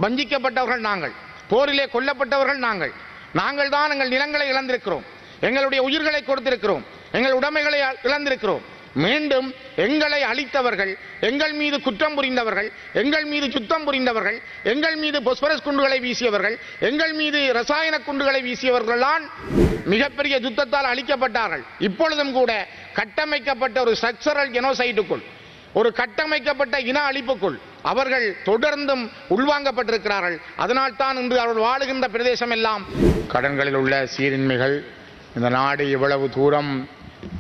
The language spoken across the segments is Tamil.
வஞ்சிக்கப்பட்டவர்கள் நாங்கள், போரிலே கொல்லப்பட்டவர்கள் நாங்கள். நாங்கள் தான் எங்கள் நிலங்களை இழந்திருக்கிறோம், எங்களுடைய உயிர்களை கொடுத்திருக்கிறோம், எங்கள் உடைமைகளை இழந்திருக்கிறோம். மீண்டும் எங்களை அழித்தவர்கள், எங்கள் மீது குற்றம் புரிந்தவர்கள், எங்கள் மீது சுத்தம் புரிந்தவர்கள், எங்கள் மீது பொஸ்பரஸ் குண்டுகளை வீசியவர்கள், எங்கள் மீது ரசாயன குண்டுகளை வீசியவர்கள்தான் மிகப்பெரிய யுத்தத்தால் அழிக்கப்பட்டார்கள். இப்பொழுதும் கூட கட்டமைக்கப்பட்ட ஒரு ஸ்ட்ரக்சரல் ஜெனோசைடுக்குள், ஒரு கட்டமைக்கப்பட்ட இன அழிப்புக்குள் அவர்கள் தொடர்ந்தும் உள்வாங்கப்பட்டிருக்கிறார்கள். அதனால் தான் இன்று அவர்கள் வாழுகின்ற பிரதேசம் எல்லாம் கடன்களில் உள்ள சீரின்மைகள், இந்த நாடு இவ்வளவு தூரம்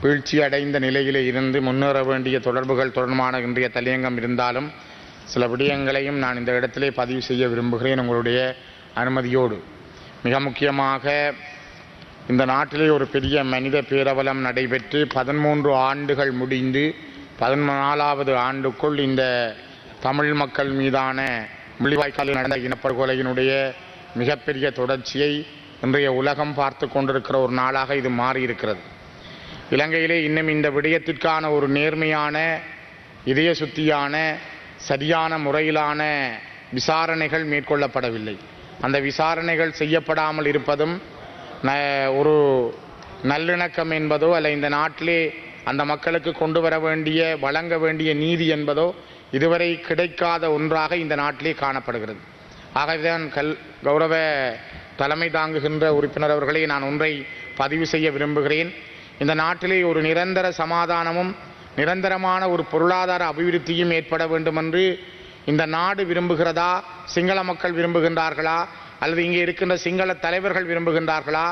வீழ்ச்சி அடைந்த நிலையிலே இருந்து முன்னேற வேண்டிய தொடர்புகள் தொடர்பான இன்றைய தலையங்கம் இருந்தாலும் சில விடயங்களையும் நான் இந்த இடத்திலே பதிவு செய்ய விரும்புகிறேன் உங்களுடைய அனுமதியோடு. மிக முக்கியமாக இந்த நாட்டிலே ஒரு பெரிய மனித பேரவலம் நடைபெற்று 13 ஆண்டுகள் முடிந்து 14வது ஆண்டுக்குள் இந்த தமிழ் மக்கள் மீதான முள்ளிவாய்க்காலில் நடந்த இனப்படுகொலையினுடைய மிகப்பெரிய தொடர்ச்சியை இன்றைய உலகம் பார்த்து கொண்டிருக்கிற ஒரு நாளாக இது மாறியிருக்கிறது. இலங்கையிலே இன்னும் இந்த விடயத்திற்கான ஒரு நேர்மையான, இதய சுத்தியான, சரியான முறையிலான விசாரணைகள் மேற்கொள்ளப்படவில்லை. அந்த விசாரணைகள் செய்யப்படாமல் இருப்பதும் ஒரு நல்லிணக்கம் என்பதோ அல்ல இந்த நாட்டிலே அந்த மக்களுக்கு கொண்டு வர வேண்டிய, வழங்க வேண்டிய நீதி என்பதோ இதுவரை கிடைக்காத ஒன்றாக இந்த நாட்டிலே காணப்படுகிறது. ஆகவேதான் கௌரவ தலைமை தாங்குகின்ற உறுப்பினர் அவர்களை நான் ஒன்றை பதிவு செய்ய விரும்புகிறேன். இந்த நாட்டிலே ஒரு நிரந்தர சமாதானமும் நிரந்தரமான ஒரு பொருளாதார அபிவிருத்தியும் ஏற்பட வேண்டும் என்று இந்த நாடு விரும்புகிறதா, சிங்கள மக்கள் விரும்புகின்றார்களா, அல்லது இங்கே இருக்கின்ற சிங்கள தலைவர்கள் விரும்புகின்றார்களா?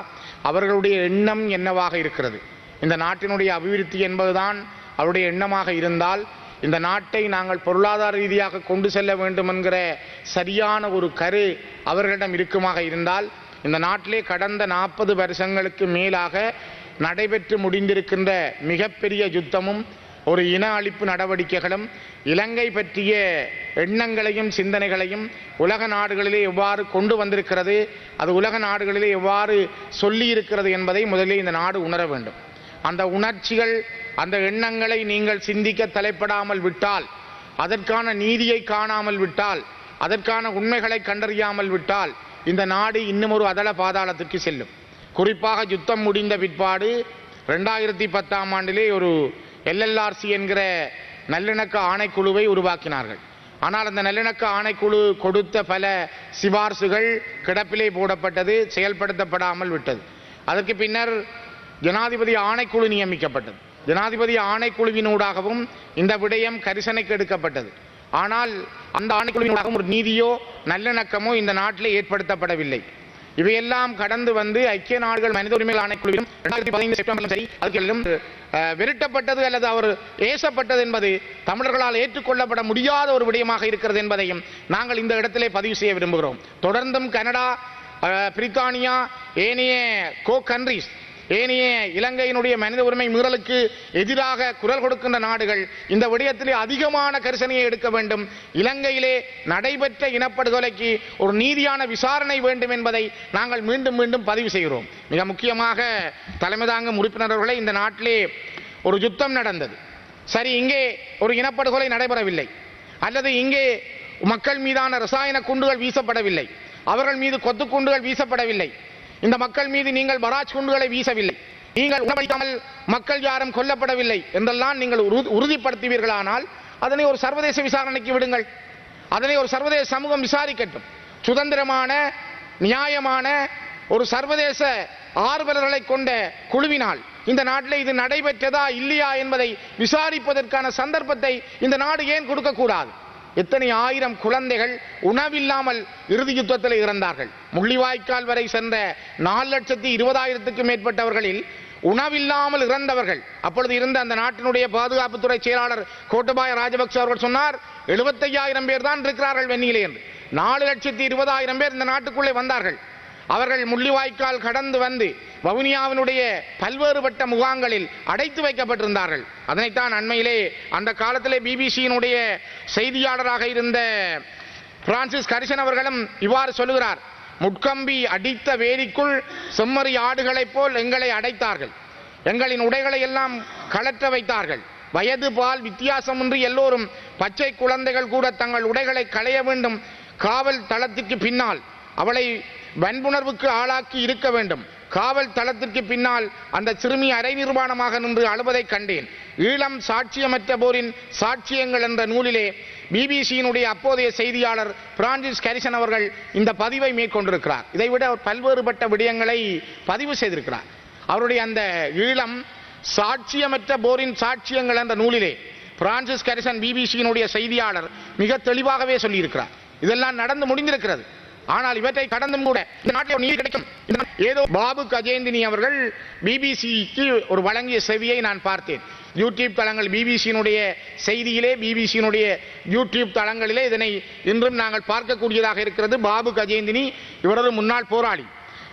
அவர்களுடைய எண்ணம் என்னவாக இருக்கிறது? இந்த நாட்டினுடைய அபிவிருத்தி என்பதுதான் அவருடைய எண்ணமாக இருந்தால் இந்த நாட்டை நாங்கள் பொருளாதார ரீதியாக கொண்டு செல்ல வேண்டும் என்கிற சரியான ஒரு கரு அவர்களிடம் இருக்குமாக இருந்தால் இந்த நாட்டிலே கடந்த 40 வருஷங்களுக்கு மேலாக நடைபெற்று முடிந்திருக்கின்ற மிகப்பெரிய யுத்தமும் ஒரு இன அழிப்பு நடவடிக்கைகளும் இலங்கை பற்றிய எண்ணங்களையும் சிந்தனைகளையும் உலக நாடுகளிலே எவ்வாறு கொண்டு வந்திருக்கிறது, அது உலக நாடுகளிலே எவ்வாறு சொல்லி இருக்கிறது என்பதை முதலில் இந்த நாடு உணர வேண்டும். அந்த உணர்ச்சிகள், அந்த எண்ணங்களை நீங்கள் சிந்திக்க தலைப்படாமல் விட்டால், அதற்கான நீதியை காணாமல் விட்டால், அதற்கான உண்மைகளை கண்டறியாமல் விட்டால் இந்த நாடு இன்னும் ஒரு அதள பாதாளத்திற்கு செல்லும். குறிப்பாக யுத்தம் முடிந்த பிற்பாடு 2010ஆம் ஆண்டிலே ஒரு LLRC என்கிற நல்லிணக்க ஆணைக்குழுவை உருவாக்கினார்கள். ஆனால் அந்த நல்லிணக்க ஆணைக்குழு கொடுத்த பல சிபார்சுகள் கிடப்பிலே போடப்பட்டது, செயல்படுத்தப்படாமல் விட்டது. அதற்கு பின்னர் ஜனாதிபதி ஆணைக்குழு நியமிக்கப்பட்டது. ஜனாதிபதி ஆணைக்குழுவினூடாகவும் இந்த விடயம் கரிசனைக்கு எடுக்கப்பட்டது. ஆனால் அந்த ஆணைக்குழுவினூடாகவும் ஒரு நீதியோ நல்லிணக்கமோ இந்த நாட்டிலே ஏற்படுத்தப்படவில்லை. இவையெல்லாம் கடந்து வந்து ஐக்கிய நாடுகள் மனித உரிமைகள் ஆணைக்குழுவிலும் 2015 செப்டம்பரிலும் சரி அதுக்கெல்லாம் விரட்டப்பட்டது அல்லது அவர் ஏசப்பட்டது என்பது தமிழர்களால் ஏற்றுக்கொள்ளப்பட முடியாத ஒரு விடயமாக இருக்கிறது என்பதையும் நாங்கள் இந்த இடத்திலே பதிவு செய்ய விரும்புகிறோம். தொடர்ந்தும் கனடா, பிரித்தானியா, ஏனைய கண்ட்ரீஸ், ஏனைய இலங்கையினுடைய மனித உரிமை மீறலுக்கு எதிராக குரல் கொடுக்கின்ற நாடுகள் இந்த விடயத்திலே அதிகமான கரிசனையை எடுக்க வேண்டும். இலங்கையிலே நடைபெற்ற இனப்படுகொலைக்கு ஒரு நீதியான விசாரணை வேண்டும் என்பதை நாங்கள் மீண்டும் மீண்டும் பதிவு செய்கிறோம். மிக முக்கியமாக தலைமை தாங்கும் உறுப்பினர்களை, இந்த நாட்டிலே ஒரு யுத்தம் நடந்தது, சரி, இங்கே ஒரு இனப்படுகொலை நடைபெறவில்லை, அல்லது இங்கே மக்கள் மீதான ரசாயன குண்டுகள் வீசப்படவில்லை, அவர்கள் மீது கொத்து குண்டுகள் வீசப்படவில்லை, இந்த மக்கள் மீது நீங்கள் பராஜ் குண்டுகளை வீசவில்லை, நீங்கள் உணவளிக்காமல் மக்கள் யாரும் கொல்லப்படவில்லை என்றெல்லாம் நீங்கள் உறுதிப்படுத்துவீர்களானால் அதனை ஒரு சர்வதேச விசாரணைக்கு விடுங்கள். அதனை ஒரு சர்வதேச சமூகம் விசாரிக்கட்டும். சுதந்திரமான, நியாயமான ஒரு சர்வதேச ஆர்வலர்களை கொண்ட குழுவினால் இந்த நாட்டில் இது நடைபெற்றதா இல்லையா என்பதை விசாரிப்பதற்கான சந்தர்ப்பத்தை இந்த நாடு ஏன் கொடுக்கக்கூடாது? எத்தனை ஆயிரம் குழந்தைகள் உணவில்லாமல் இறுதி யுத்தத்தில் இறந்தார்கள். முள்ளிவாய்க்கால் வரை சென்ற 4,20,000க்கும் மேற்பட்டவர்களில் உணவில்லாமல் இறந்தவர்கள். அப்பொழுது இருந்த அந்த நாட்டினுடைய பாதுகாப்புத்துறை செயலாளர் கோட்டபாய ராஜபக்ச அவர்கள் சொன்னார், 75,000 பேர் தான் இருக்கிறார்கள் வெண்ணிலே என்று. 4,20,000 பேர் இந்த நாட்டுக்குள்ளே வந்தார்கள். அவர்கள் முள்ளிவாய்க்கால் கடந்து வந்து வவுனியாவினுடைய பல்வேறுபட்ட முகாம்களில் அடைத்து வைக்கப்பட்டிருந்தார்கள். அதனைத்தான் அண்மையிலே அந்த காலத்திலே பிபிசியினுடைய செய்தியாளராக இருந்த பிரான்சிஸ் கரிசன் அவர்களும் இவ்வாறு சொல்லுகிறார், முட்கம்பி அடித்த வேலிக்குள் செம்மறி ஆடுகளைப் போல் எங்களை அடைத்தார்கள், எங்களின் உடைகளை எல்லாம் கழற்ற வைத்தார்கள், வயது பால் வித்தியாசமின்றி எல்லோரும் பச்சை குழந்தைகள் கூட தங்கள் உடைகளை களைய வேண்டும், காவல் தளத்திற்கு பின்னால் அவளை வன்புணர்வுக்கு ஆளாக்கி இருக்க வேண்டும். காவல் தளத்திற்கு பின்னால் அந்த சிறுமி அரை நிர்வாணமாக நின்று அழுவதை கண்டேன். ஈழம் சாட்சியமற்ற போரின் சாட்சியங்கள் என்ற நூலிலே பிபிசியினுடைய அப்போதைய செய்தியாளர் பிரான்சிஸ் கரிசன் அவர்கள் இந்த பதிவை மேற்கொண்டிருக்கிறார். இதைவிட அவர் பல்வேறுபட்ட விடயங்களை பதிவு செய்திருக்கிறார். அவருடைய அந்த ஈழம் சாட்சியமற்ற போரின் சாட்சியங்கள் என்ற நூலிலே பிரான்சிஸ் கரிசன் பிபிசியினுடைய செய்தியாளர் மிக தெளிவாகவே சொல்லியிருக்கிறார். இதெல்லாம் நடந்து முடிந்திருக்கிறது. ஆனால் இவற்றை கடந்தும் கூட இந்த நாட்டில் நீதி கிடைக்கும் ஏதோ பாபு கஜேந்தினி அவர்கள் பிபிசிக்கு ஒரு வழங்கிய செவியை நான் பார்த்தேன். யூடியூப் தளங்கள் பிபிசியினுடைய செய்தியிலே பிபிசியினுடைய யூடியூப் தளங்களிலே இதனை இன்றும் நாங்கள் பார்க்கக்கூடியதாக இருக்கிறது. பாபு கஜேந்தினி இவரது முன்னாள் போராளி.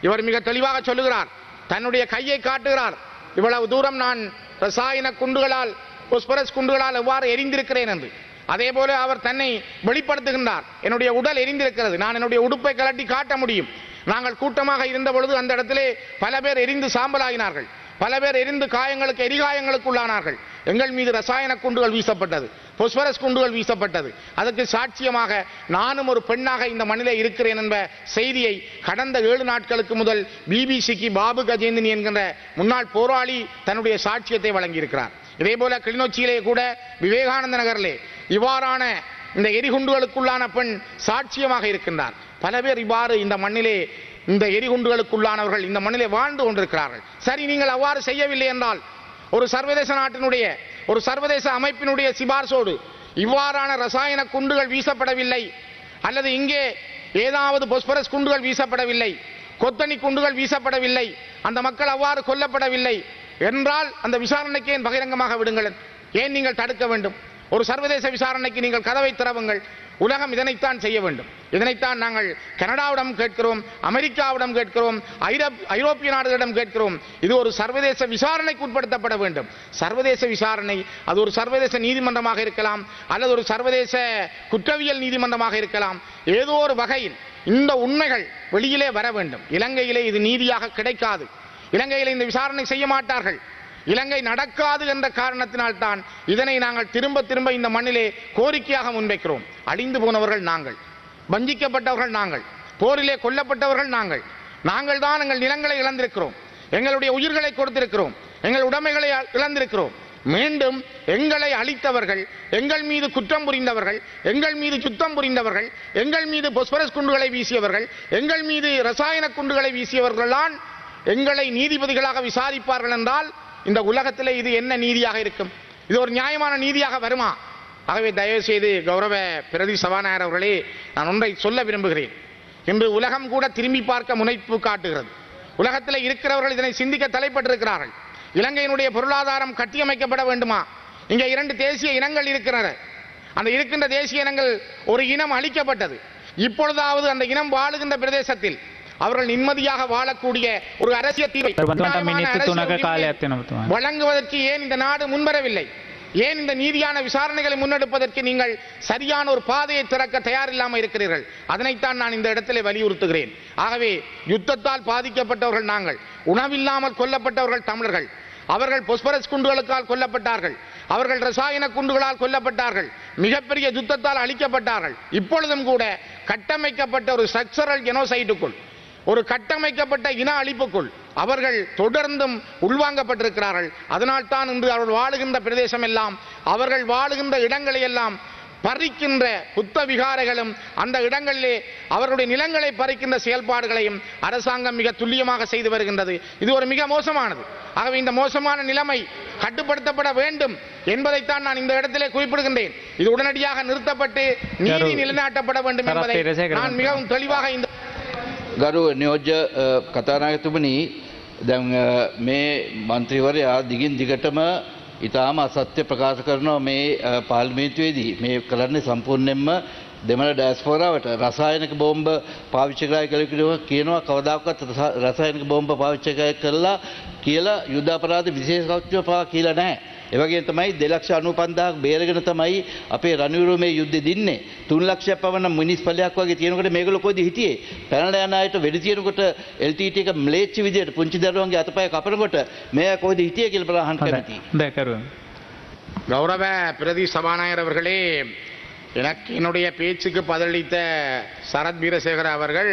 இவர் மிக தெளிவாக சொல்லுகிறார், தன்னுடைய கையை காட்டுகிறார். இவ்வளவு தூரம் நான் ரசாயன குண்டுகளால் பொஸ்பரஸ் குண்டுகளால் எவ்வாறு எரிந்திருக்கிறேன் என்று. அதே போல அவர் தன்னை வெளிப்படுத்துகின்றார், என்னுடைய உடல் எரிந்திருக்கிறது, நான் என்னுடைய உடுப்பை கலட்டி காட்ட முடியும். நாங்கள் கூட்டமாக இருந்த பொழுது அந்த இடத்திலே பல பேர் எரிந்து சாம்பலாகினார்கள், பல பேர் எரிந்து காயங்களுக்கு எரிகாயங்களுக்கு உள்ளானார்கள். எங்கள் மீது ரசாயன குண்டுகள் வீசப்பட்டது, பொஸ்பரஸ் குண்டுகள் வீசப்பட்டது. அதற்கு சாட்சியமாக நானும் ஒரு பெண்ணாக இந்த மண்ணிலே இருக்கிறேன் என்ற செய்தியை கடந்த 7 நாட்களுக்கு முதல் பிபிசிக்கு பாபு கஜேந்தினி என்கின்ற முன்னாள் போராளி தன்னுடைய சாட்சியத்தை வழங்கியிருக்கிறார். இதே போல கிளிநொச்சியிலே கூட விவேகானந்த நகரிலே இவ்வாறான இந்த எரிகுண்டுகளுக்குள்ளான பெண் சாட்சியமாக இருக்கின்றார். பல பேர் இவ்வாறு இந்த மண்ணிலே இந்த எரிகுண்டுகளுக்குள்ளானவர்கள் இந்த மண்ணிலே வாழ்ந்து கொண்டிருக்கிறார்கள். சரி, நீங்கள் அவ்வாறு செய்யவில்லை என்றால் ஒரு சர்வதேச நாட்டினுடைய ஒரு சர்வதேச அமைப்பினுடைய சிபார்சோடு இவ்வாறான ரசாயன குண்டுகள் வீசப்படவில்லை, அல்லது இங்கே ஏதாவது பொஸ்பரஸ் குண்டுகள் வீசப்படவில்லை, கொத்தணி குண்டுகள் வீசப்படவில்லை, அந்த மக்கள் அவ்வாறு கொல்லப்படவில்லை என்றால் அந்த விசாரணைக்கு ஏன் பகிரங்கமாக விடுங்கள்? ஏன் நீங்கள் தடுக்க வேண்டும்? ஒரு சர்வதேச விசாரணைக்கு நீங்கள் கதவை திறவுங்கள். உலகம் இதனைத்தான் செய்ய வேண்டும். இதனைத்தான் நாங்கள் கனடாவிடம் கேட்கிறோம், அமெரிக்காவிடம் கேட்கிறோம், ஐரோப்பிய நாடுகளிடம் கேட்கிறோம். இது ஒரு சர்வதேச விசாரணைக்கு உட்படுத்தப்பட வேண்டும். சர்வதேச விசாரணை அது ஒரு சர்வதேச நீதிமன்றமாக இருக்கலாம், அல்லது ஒரு சர்வதேச குற்றவியல் நீதிமன்றமாக இருக்கலாம். ஏதோ ஒரு வகையில் இந்த உண்மைகள் வெளியிலே வர வேண்டும். இலங்கையிலே இது நீதியாக கிடைக்காது. இலங்கையில் இந்த விசாரணை செய்ய மாட்டார்கள். இலங்கை நடக்காது என்ற காரணத்தினால்தான் இதனை நாங்கள் திரும்ப திரும்ப இந்த மண்ணிலே கோரிக்கையாக முன்வைக்கிறோம். அழிந்து போனவர்கள் நாங்கள், வஞ்சிக்கப்பட்டவர்கள் நாங்கள், போரிலே கொல்லப்பட்டவர்கள் நாங்கள். நாங்கள் தான் எங்கள் நிலங்களை இழந்திருக்கிறோம், எங்களுடைய உயிர்களை கொடுத்திருக்கிறோம், எங்கள் உடைமைகளை இழந்திருக்கிறோம். மீண்டும் எங்களை அழித்தவர்கள், எங்கள் மீது குற்றம் புரிந்தவர்கள், எங்கள் மீது சுத்தம் புரிந்தவர்கள், எங்கள் மீது பொஸ்பரஸ் குண்டுகளை வீசியவர்கள், எங்கள் மீது ரசாயன குண்டுகளை வீசியவர்கள்தான் எங்களை நீதிபதிகளாக விசாரிப்பார்கள் என்றால் இந்த உலகத்திலே இது என்ன நீதியாக இருக்கும்? இது ஒரு நியாயமான நீதியாக வருமா? ஆகவே தயவு செய்து கௌரவ பிரதி சபாநாயகர் அவர்களே, நான் ஒன்றை சொல்ல விரும்புகிறேன். இன்று உலகம் கூட திரும்பி பார்க்க முனைப்பு காட்டுகிறது. உலகத்தில் இருக்கிறவர்கள் இதனை சிந்திக்க தலைப்பட்டிருக்கிறார்கள். இலங்கையினுடைய பொருளாதாரம் கட்டியமைக்கப்பட வேண்டுமா? இங்கே 2 தேசிய இனங்கள் இருக்கிறது. அந்த இருக்கின்ற தேசிய இனங்கள் ஒரு இனம் அழிக்கப்பட்டது. இப்பொழுதாவது அந்த இனம் வாழுகின்ற பிரதேசத்தில் அவர்கள் நிம்மதியாக வாழக்கூடிய ஒரு அரசியல் தீர்வை வழங்குவதற்கு ஏன் இந்த நாடு முன்வரவில்லை? ஏன் இந்த நீதியான விசாரணைகளை முன்னெடுப்பதற்கு நீங்கள் சரியான ஒரு பாதையை திறக்க தயாரில்லாமல் இருக்கிறீர்கள்? அதனைத்தான் நான் இந்த இடத்திலே வலியுறுத்துகிறேன். ஆகவே யுத்தத்தால் பாதிக்கப்பட்டவர்கள் நாங்கள், உணவில்லாமல் கொல்லப்பட்டவர்கள் தமிழர்கள். அவர்கள் பொஸ்பரஸ் குண்டுகளுக்கால் கொல்லப்பட்டார்கள், அவர்கள் ரசாயன குண்டுகளால் கொல்லப்பட்டார்கள், மிகப்பெரிய யுத்தத்தால் அழிக்கப்பட்டார்கள். இப்பொழுதும் கூட கட்டமைக்கப்பட்ட ஒரு ஸ்ட்ரக்சரல் ஜெனோசைடுக்குள், ஒரு கட்டமைக்கப்பட்ட இன அழிப்புக்குள் அவர்கள் தொடர்ந்தும் உள்வாங்கப்பட்டிருக்கிறார்கள். அதனால் தான் இன்று அவர்கள் வாழுகின்ற பிரதேசம் எல்லாம், அவர்கள் வாழுகின்ற இடங்களை எல்லாம் பறிக்கின்ற புத்த விகாரைகளும், அந்த இடங்களிலே அவருடைய நிலங்களை பறிக்கின்ற செயல்பாடுகளையும் அரசாங்கம் மிக துல்லியமாக செய்து வருகின்றது. இது ஒரு மிக மோசமானது. ஆகவே இந்த மோசமான நிலைமை கட்டுப்படுத்தப்பட வேண்டும் என்பதைத்தான் நான் இந்த இடத்திலே குறிப்பிடுகின்றேன். இது உடனடியாக நிறுத்தப்பட்டு நீதி நிலைநாட்டப்பட வேண்டும் என்பதை நான் மிகவும் தெளிவாக இந்த ගරු නියෝජ්‍ය කතානායකතුමනි, දැන් මේ මන්ත්‍රීවරයා දිගින් දිගටම ඉතාම අසත්‍ය ප්‍රකාශ කරනවා. මේ පාර්ලිමේන්තුවේදී මේ කරන්නේ සම්පූර්ණයෙන්ම දෙමළ ඩයස්පෝරාවට රසායනික බෝම්බ පාවිච්චි කරලා කියනවා. කවදාකවත් රසායනික බෝම්බ පාවිච්චි කරලා කියලා යුද්ධ අපරාධ විශේෂ කෞතුක පවා කියලා නැහැ. ඒ වගේම තමයි 2,95,000ක් බේරගෙන තමයි අපේ රණවිරු මේ යුද්ධෙ දින්නේ. 3 ලක්ෂයක් පවන මිනිස් පල්ලයක් වගේ තියෙනකොට මේගොල්ලෝ කොහෙද හිටියේ? පැනලා යන අයට වෙඩි තියනකොට LTT එක ම්ලේච්ච විදියට පුංචි දරුවන්ගේ අතපය කපනකොට මෙයා කොහෙද හිටියේ කියලා බලන්න කැමතියි. கௌரவ பிரதி சபாநாயகர் அவர்களே, எனக்கு என்னுடைய பேச்சுக்கு பதிலளித்த சரத் வீரசேகர அவர்கள்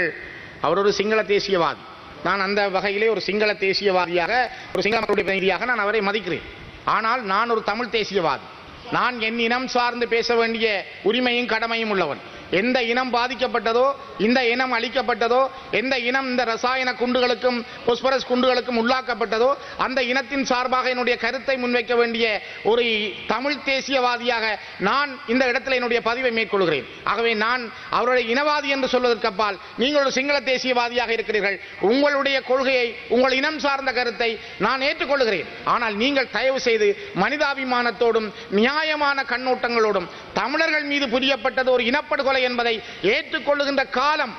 அவர் ஒரு சிங்கள தேசியவாதி. நான் அந்த வகையிலே ஒரு சிங்கள தேசியவாதியாக, ஒரு சிங்கள மக்களுடைய பிரதிநிதியாக நான் அவரை மதிக்கிறேன். ஆனால் நான் ஒரு தமிழ் தேசியவாதி. நான் என் இனம் சார்ந்து பேச வேண்டிய உரிமையும் கடமையும் உள்ளவன். எந்த இனம் பாதிக்கப்பட்டதோ, இந்த இனம் அழிக்கப்பட்டதோ, எந்த இனம் இந்த ரசாயன குண்டுகளுக்கும் பொஸ்பரஸ் குண்டுகளுக்கும் உள்ளாக்கப்பட்டதோ, அந்த இனத்தின் சார்பாக என்னுடைய கருத்தை முன்வைக்க வேண்டிய ஒரு தமிழ் தேசியவாதியாக நான் இந்த இடத்தில் என்னுடைய பதிவை மேற்கொள்கிறேன். ஆகவே நான் அவருடைய இனவாதி என்று சொல்வதற்கு அப்பால் நீங்கள் ஒரு சிங்கள தேசியவாதியாக இருக்கிறீர்கள். உங்களுடைய கொள்கையை, உங்கள் இனம் சார்ந்த கருத்தை நான் ஏற்றுக்கொள்கிறேன். ஆனால் நீங்கள் தயவு செய்து மனிதாபிமானத்தோடும் நியாயமான கண்ணோட்டங்களோடும் தமிழர்கள் மீது புரியப்பட்டது ஒரு இனப்படுகொலை என்பதை ஏற்றுக்கொள்ளுகின்ற காலம்,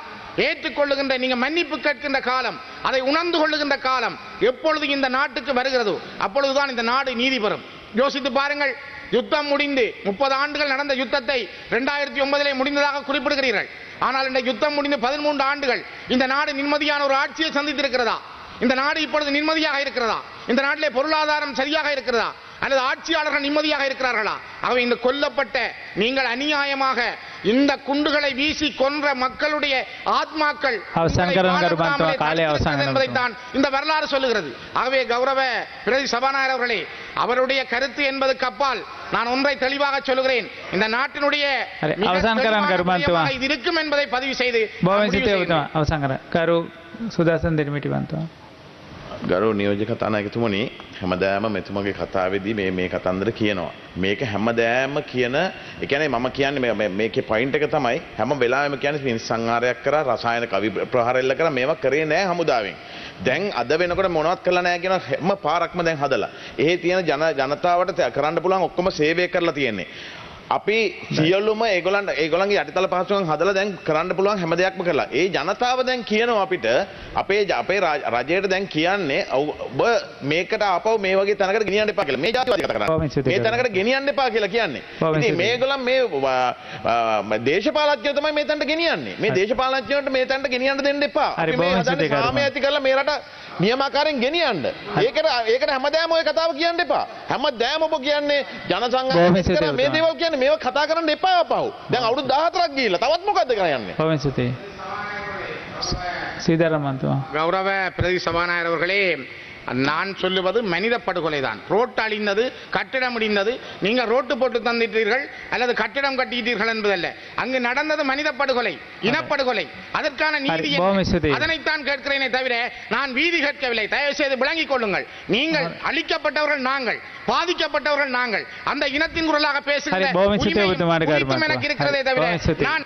ஏற்றுக்கொள்ளுகின்ற, நீங்க மன்னிப்பு கேட்கின்ற காலம், அதை உணர்ந்து கொள்ளுகின்ற காலம் எப்பொழுது இந்த நாட்டுக்கு வருகிறதோ அப்பொழுதுதான் இந்த நாடு நீதி பெறும். யோசித்து பாருங்கள். யுத்தம் முடிந்து 30 ஆண்டுகள் நடந்த யுத்தத்தை 2009 முடிந்ததாக குறிப்பிடுகிறீர்கள். ஆனால் இந்த யுத்தம் முடிந்து 13 ஆண்டுகள் இந்த நாடு நிம்மதியான ஒரு ஆட்சியை சந்தித்திருக்கிறதா? இந்த நாடு இப்பொழுது நிம்மதியாக இருக்கிறதா? இந்த நாட்டிலே பொருளாதாரம் சரியாக இருக்கிறதா? அல்லது ஆட்சியாளர்கள் நிம்மதியாக இருக்கிறார்களா? ஆகவே இந்த கொல்லப்பட்ட, நீங்கள் அநியாயமாக இந்த குண்டுகளை வீசி கொன்ற மக்களுடைய ஆத்மாக்கள் என்பதைத்தான் இந்த வரலாறு சொல்லுகிறது. ஆகவே கௌரவ பிரதி சபாநாயகர் அவர்களே, அவருடைய கருத்து என்பதற்கு அப்பால் நான் ஒன்றை தெளிவாக சொல்லுகிறேன். இந்த நாட்டினுடைய இது இருக்கும் என்பதை பதிவு செய்து ගරු නියෝජ්‍ය කතානායකතුමනි, හැමදාම මෙතුමගේ කතාවේදී මේ කතන්දර කියනවා. මේක හැමදාම කියන, ඒ කියන්නේ මම කියන්නේ මේකේ පොයින්ට් එක තමයි හැම වෙලාවෙම කියන්නේ මිනිස් සංහාරයක් කරා, රසායන කවි ප්‍රහාර එල්ල කරා, මේවා කරේ නෑ හමුදාවෙන්. දැන් අද වෙනකොට මොනවත් කළා නෑ කියන හැම පාරක්ම දැන් හදලා. ඒ තියෙන ජනතාවට කරන්න පුළුවන් ඔක්කොම සේවය කරලා තියෙන්නේ. අපි සියලුම ඒගොල්ලන්ගේ යටිතල පහසුකම් හදලා දැන් කරන්න පුළුවන් හැම දෙයක්ම කරලා. ඒ ජනතාව දැන් කියනවා අපිට, අපේ රජයට දැන් කියන්නේ ඔබ මේකට ආපහු මේ වගේ තැනකට ගෙනියන්න එපා කියලා. මේ ජාතිවාදී කතා කරන්නේ. මේ තැනකට ගෙනියන්න එපා කියලා කියන්නේ. ඉතින් මේගොල්ලන් මේ දේශපාලඥයෝ තමයි මේ තැනට ගෙනියන්නේ. මේ දේශපාලඥයන්ට මේ තැනට ගෙනියන්න දෙන්න එපා. අපි මේ හදන්නේ සාමය ඇති කරලා මේ රට නියමාකාරයෙන් ගෙනියන්න. ඒකට හැමදාම ඔය කතාව කියන්න එපා. හැමදාම ඔබ කියන්නේ ජනසංඝ කරා මේ දේවල් කියන්නේ මේව කතා කරන්න එපා අපහු. දැන් අවුරුදු 14ක් ගිහිල්ලා තවත් මොකද්ද කරන්නේ? கௌரவ பிரதி சபாநாயகர் அவர்களே, நான் சொல்லுவது மனித படுகொலை தான். ரோட்டு அழிந்தது, கட்டிடம் இடிந்தது, நீங்கள் ரோட்டு போட்டு தந்திட்டீர்கள் அல்லது கட்டிடம் கட்டிட்டீர்கள் என்பதல்ல. அங்கு நடந்தது மனித படுகொலை, இனப்படுகொலை. அதற்கான நீதி அதனைத்தான் கேட்கிறேனே தவிர நான் வீதி கேட்கவில்லை. தயவு செய்து விளங்கிக் கொள்ளுங்கள். நீங்கள் அழிக்கப்பட்டவர்கள் நாங்கள், பாதிக்கப்பட்டவர்கள் நாங்கள். அந்த இனத்தின் குரலாக பேசுகிற உரிமை எனக்கு இருக்கிறதே தவிர நான்